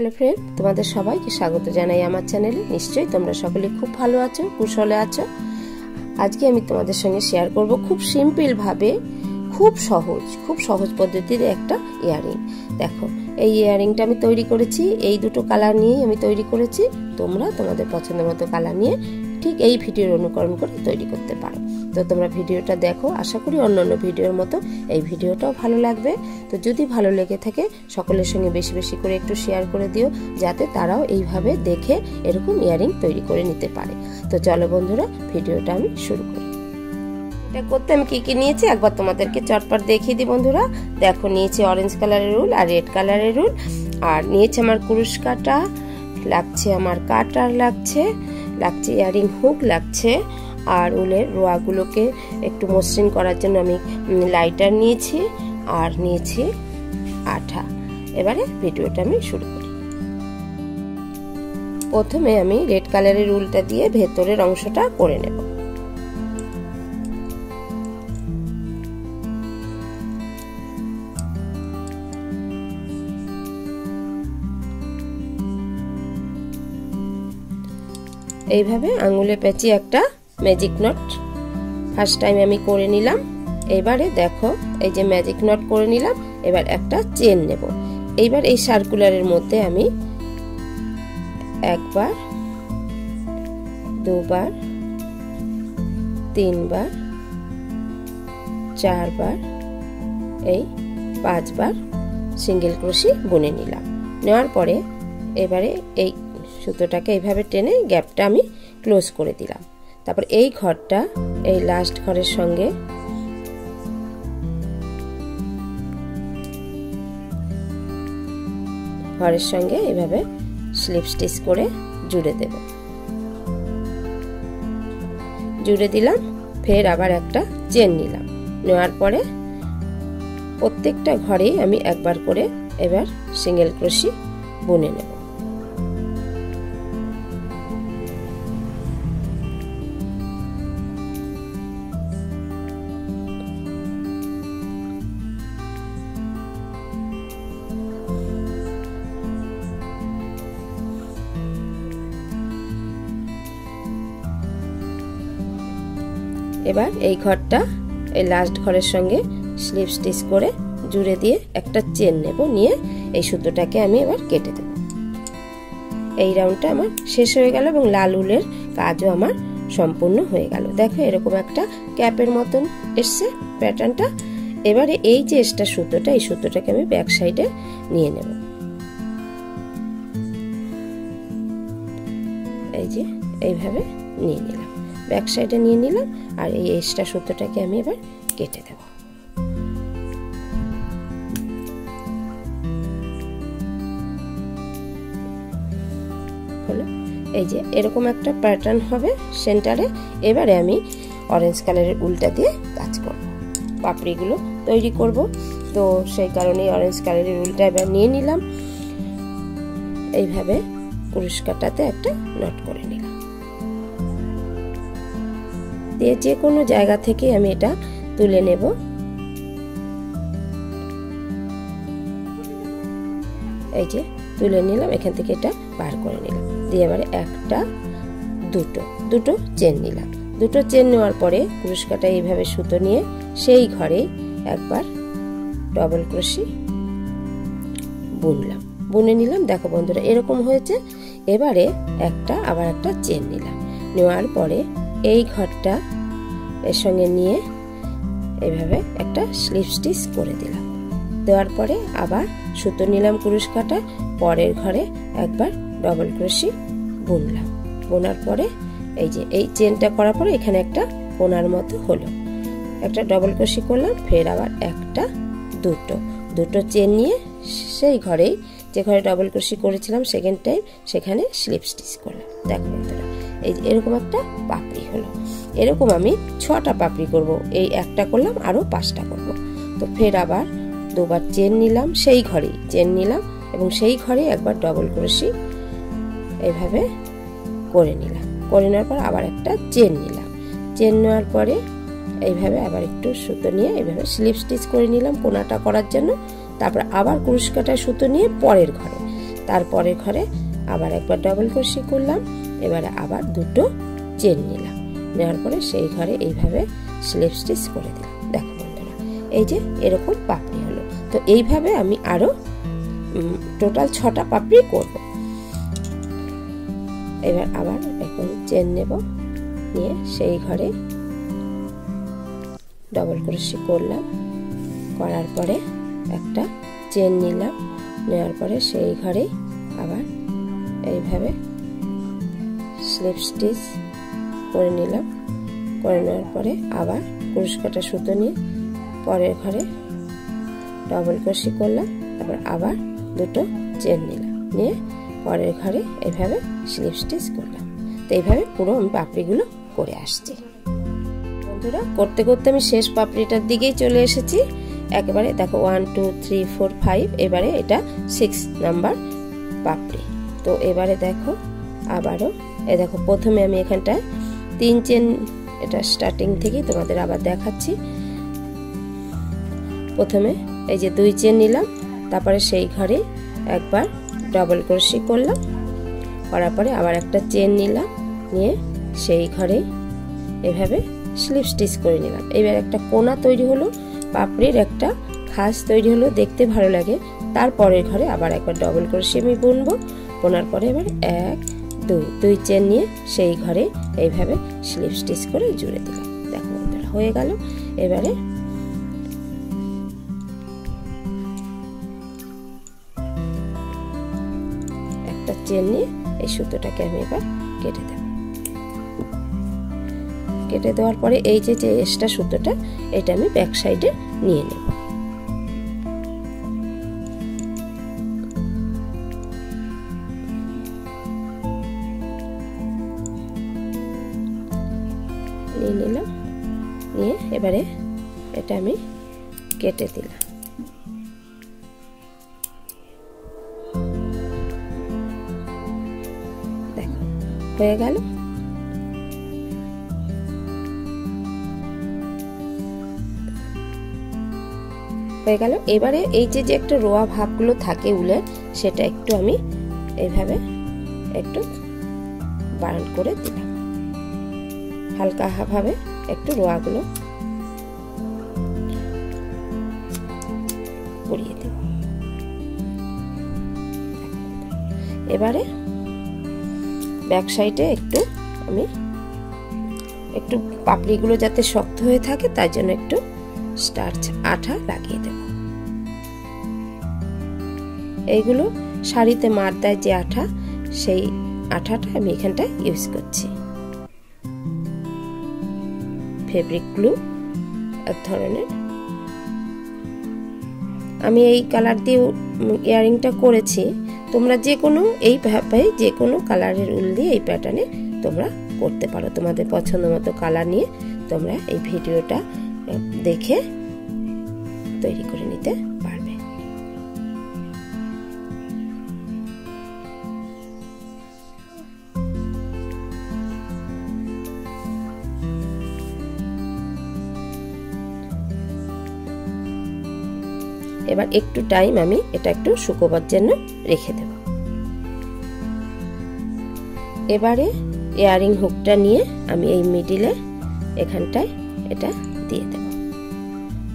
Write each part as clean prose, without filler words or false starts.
Hello friend, তোমাদের সবাইকে স্বাগত জানাই আমার চ্যানেলে। নিশ্চয়ই তোমরা সকলে খুব ভালো আছো, কুশলে আছো। আজকে আমি তোমাদের সঙ্গে শেয়ার করব খুব সিম্পল ভাবে, খুব সহজ পদ্ধতির একটা ইয়াররিং। দেখো, এই ইয়াররিংটা আমি তৈরি করেছি, এই দুটো কালার নিয়েই আমি তৈরি করেছি। তোমরা তোমাদের পছন্দ মতো কালার নিয়ে ঠিক এই ভিডিওর অনুকরণ করে তৈরি করতে পারো। তো তোমরা ভিডিওটা দেখো, আশা করি অন্যান্য ভিডিওর মতো এই ভিডিওটাও ভালো লাগবে। তো যদি ভালো লেগে থাকে সকলের সঙ্গে বেশি বেশি করে একটু শেয়ার করে দিও, যাতে তারাও এইভাবে দেখে এরকম ইয়াররিং তৈরি করে নিতে পারে। তো চলো বন্ধুরা, ভিডিওটা আমি শুরু করি। এটা করতে আমি কি কি নিয়েছি একবার তোমাদেরকে চটপট দেখিয়ে দিই বন্ধুরা। দেখো, নিয়েছি অরেঞ্জ কালারের উল আর রেড কালারের উল, আর নিয়েছি আমার কুরুশ কাটা লাগছে, আমার কাটার লাগছে ইয়াররিং হুক লাগছে, আর উলের রোয়াগুলোকে একটু মসৃণ করার জন্য আমি লাইটার নিয়েছি, আর নিয়েছি আঠা। এবারে ভিডিওটা আমি শুরু করি। প্রথমে আমি রেড কালারের উলটা দিয়ে ভেতরের অংশটা করে নেব। এইভাবে আঙুলে পেঁচিয়ে একটা ম্যাজিক নট ফার্স্ট টাইম আমি করে নিলাম। এবারে দেখো, এই যে ম্যাজিক নট করে নিলাম, এবার একটা চেন নেব। এইবার এই সার্কুলারের মধ্যে আমি একবার, দুবার, তিনবার, চারবার, এই 5 বার সিঙ্গেল ক্রোশি বুনে নিলাম। নেওয়ার পরে এবারে এই সুতোটাকে এইভাবে টেনে গ্যাপটা আমি ক্লোজ করে দিলাম। তারপর এই ঘরটা এই লাস্ট ঘরের সঙ্গে এইভাবে স্লিপ স্টিচ করে জুড়ে দেব। জুড়ে দিলাম, ফের আবার একটা চেন নিলাম। নেওয়ার পরে প্রত্যেকটা ঘরেই আমি একবার করে এবার সিঙ্গেল ক্রোশি বুনে নেব। এবার এই ঘরটা এই লাস্ট ঘরের সঙ্গে স্লিপ স্টিচ করে জুড়ে দিয়ে একটা চেন নেব। নিয়ে এই সুতোটাকে আমি এবার কেটে দেব। এই রাউন্ডটা আমার শেষ হয়ে গেল এবং লাল উলের কাজও আমার সম্পূর্ণ হয়ে গেল। দেখো, এরকম একটা ক্যাপের মতন এসছে প্যাটার্নটা। এবারে এই যে এক্সট্রা সুতোটা, এই সুতোটাকে আমি ব্যাক সাইডে নিয়ে নেব। এই যে এইভাবে নিয়ে নিলাম, ব্যাক সাইডে নিয়ে নিলাম, আর এই এক্সট্রা সুতোটাকে আমি এবার কেটে দেব। হলো, এই যে এরকম একটা প্যাটার্ন হবে সেন্টারে। এবারে আমি অরেঞ্জ কালারের উলটা দিয়ে কাজ করব, পাপড়িগুলো তৈরি করব। তো সেই কারণে অরেঞ্জ কালারের উলটা এবার নিয়ে নিলাম। এইভাবে কুরুশ কাটাতে একটা নট করে নিলাম, দিয়ে যে কোনো জায়গা থেকে আমি এটা তুলে নেব। এই যে তুলে নিলাম, এখান থেকে এটা বার করে নিলাম। দিয়ে এবারে একটা, দুটো চেন নিলাম। দুটো চেন নেওয়ার পরে কুরুশ কাটা এইভাবে সুতো নিয়ে সেই ঘরে একবার ডবল ক্রোশি বুনলাম, বুনে নিলাম। দেখো বন্ধুরা, এরকম হয়েছে। এবারে আবার একটা চেন নিলাম। নেওয়ার পরে এই ঘরটা এর সঙ্গে নিয়ে এইভাবে একটা স্লিপ স্টিচ করে দিলাম। দেওয়ার পরে আবার সুতো নিলাম কুরুশ কাটা, পরের ঘরে একবার ডবল ক্রোশি বুনলাম। বোনার পরে এই যে এই চেনটা করার পরে এখানে একটা কোণার মতো হলো, একটা ডবল ক্রোশি করলাম। ফের আবার একটা, দুটো চেন নিয়ে সেই ঘরেই, যে ঘরে ডবল ক্রোশি করেছিলাম সেকেন্ড টাইম, সেখানে স্লিপ স্টিচ করলাম। দেখো বন্ধুরা, এই এরকম একটা পাপড়ি হলো। এরকম আমি 6টা পাপড়ি করব। এই একটা করলাম, আরো 5টা করব। তো ফের আবার দুবার চেন নিলাম, সেই ঘরেই চেন নিলাম এবং সেই ঘরে একবার ডবল ক্রোশি এইভাবে করে নিলাম। করে নেওয়ার পর আবার একটা চেন নিলাম। চেন নেওয়ার পরে এইভাবে আবার একটু সুতো নিয়ে এইভাবে স্লিপ স্টিচ করে নিলাম কোনাটা করার জন্য। তারপর আবার কুরুশ কাটায় সুতো নিয়ে পরের ঘরে তারপরে ঘরে আবার একবার ডবল ক্রোশে করলাম, এবারে আবার দুটো চেন নিলাম, নেওয়ার পরে সেই ঘরে এইভাবে স্লিপ স্টিচ করে দিলাম। দেখো বন্ধুরা, এই যে এরকম পাপড়ি হলো। তো এইভাবে আমি আরো টোটাল 6টা পাপড়ি করব। এবার আবার এখন চেন নেব, নিয়ে সেই ঘরে ডবল ক্রোশে করলাম, করার পরে একটা চেন নিলাম, নেওয়ার পরে সেই ঘরে আবার এইভাবে স্লিপ স্টিচ করে নিলাম, করে নেওয়ার পরে আবার কুরুশ কাটা সুতো নিয়ে পরের ঘরে ডবল ক্রোশে করলাম, তারপর আবার দুটো চেন নিলাম, নিয়ে পরের ঘরে এইভাবে স্লিপ স্টিচ করলাম। তো এইভাবে পুরো আমি পাপড়িগুলো করে আসছি। বন্ধুরা, করতে করতে আমি শেষ পাপড়িটার দিকেই চলে এসেছি। একেবারে দেখো 1 2 3 4 5, এবারে এটা 6 নাম্বার পাপড়ি। তো এবারে দেখো আবারও দেখো প্রথমে আমি এখানটায় 3 চেন, এটা স্টার্টিং থেকেই তোমাদের আবার দেখাচ্ছি। প্রথমে এই যে 2 চেন নিলাম, তারপরে সেই ঘরে একবার ডবল ক্রোশে করলাম, করার পরে আবার একটা চেন নিলাম, নিয়ে সেই ঘরে এভাবে স্লিপ স্টিচ করে নিলাম। এবার একটা কোনা তৈরি হলো, পাপড়ির একটা খাস তৈরি হলো, দেখতে ভালো লাগে। তারপরের ঘরে আবার একবার ডবল ক্রোশে আমি বুনবো, বোনার পরে এবার 1 2 চেন নিয়ে সেই ঘরে এইভাবে স্লিপ স্টিচ করে জুড়ে দিলাম। দেখো বন্ধুরা, হয়ে গেল। এবারে একটা চেন নিয়ে এই সুতোটাকে আমি এবার কেটে দেব। কেটে দেওয়ার পরে এই যে এক্সট্রা সুতোটা, এটা আমি ব্যাক সাইডে নিয়ে নেব। নিয়ে নিলাম, নিয়ে এবারে এটা আমি কেটে দিলাম। দেখো হয়ে গেল। হয়ে গেল। এবারে এই যে একটা রোয়া ভাবগুলো থাকে উলের, সেটা একটু আমি এইভাবে একটু বার্ন করে দিলাম, হালকা ভাবে একটু রোয়াগুলো পরিয়ে দেব। এবারে ব্যাক সাইডে একটু আমি একটু পাপড়িগুলো যাতে শক্ত হয়ে থাকে তার জন্য একটু স্টার্চ আঠা লাগিয়ে দেব। এইগুলো শাড়িতে মার দেয় যে আঠা, সেই আঠাটা আমি এখানটায় ইউজ করছি। ফেব্রিক গ্লু এক ধরনের। আমি এই কালার দিয়ে ইয়ারিংটা করেছি, তোমরা যে কোনো এইভাবে যে কোনো কালারের উল দিয়ে এই প্যাটার্নে তোমরা করতে পারো। তোমাদের পছন্দ মতো কালার নিয়ে তোমরা এই ভিডিওটা দেখে তৈরি করে নিতে পারবে। এবার একটু টাইম আমি এটা একটু শুকোবার জন্য রেখে দেব। এবারে ইয়ারিং হুকটা নিয়ে আমি এই মিডিলে এখানটায় এটা দিয়ে দেব,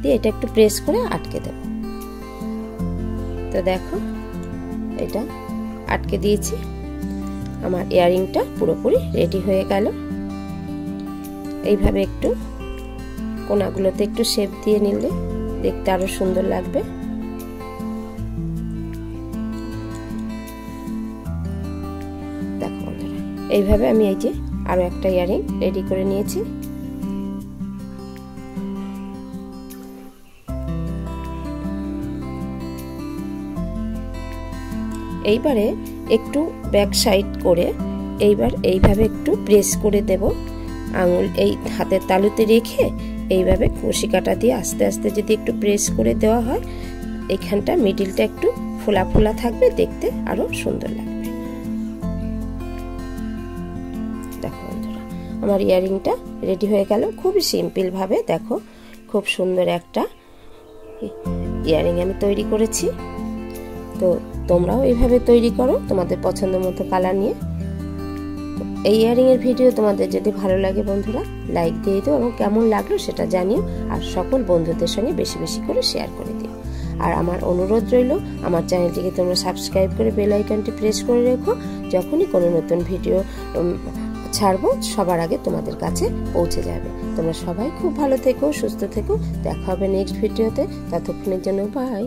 দিয়ে এটা একটু প্রেস করে আটকে দেব। তো দেখো এটা আটকে দিয়েছি, আমার ইয়ারিংটা পুরোপুরি রেডি হয়ে গেল। এইভাবে একটু কোনাগুলোতে একটু শেপ দিয়ে নিলে দেখতে আরো সুন্দর লাগবে। দেখো বন্ধুরা, এইভাবে আমি এই যে আরো একটা ইয়ারিং রেডি করে নিয়েছি। এইবারে একটু ব্যাক সাইড করে এইবার এইভাবে একটু প্রেস করে দেব, আঙুল এই হাতের তালুতে রেখে এইভাবে কুশি কাটা দিয়ে আস্তে আস্তে যদি একটু প্রেস করে দেওয়া হয়, এইখানটা মিডিলটা একটু ফোলা ফোলা থাকবে, দেখতে আরো সুন্দর লাগবে। দেখো বন্ধুরা, আমার ইয়ারিংটা রেডি হয়ে গেল খুবই সিম্পল ভাবে। দেখো খুব সুন্দর একটা ইয়ারিং আমি তৈরি করেছি। তো তোমরাও এইভাবে তৈরি করো তোমাদের পছন্দ মতো কালার নিয়ে। এই ইয়ারিং এর ভিডিও তোমাদের যদি ভালো লাগে বন্ধুরা লাইক দিয়ে দিও এবং কেমন লাগলো সেটা জানিও, আর সকল বন্ধুদের সঙ্গে বেশি বেশি করে শেয়ার করে দিও। আর আমার অনুরোধ রইল আমার চ্যানেলটিকে তোমরা সাবস্ক্রাইব করে বেল আইকনটি প্রেস করে রেখো, যখনই কোনো নতুন ভিডিও ছাড়বো সবার আগে তোমাদের কাছে পৌঁছে যাবে। তোমরা সবাই খুব ভালো থেকো, সুস্থ থেকো, দেখা হবে নেক্সট ভিডিওতে, ততক্ষণের জন্য বাই।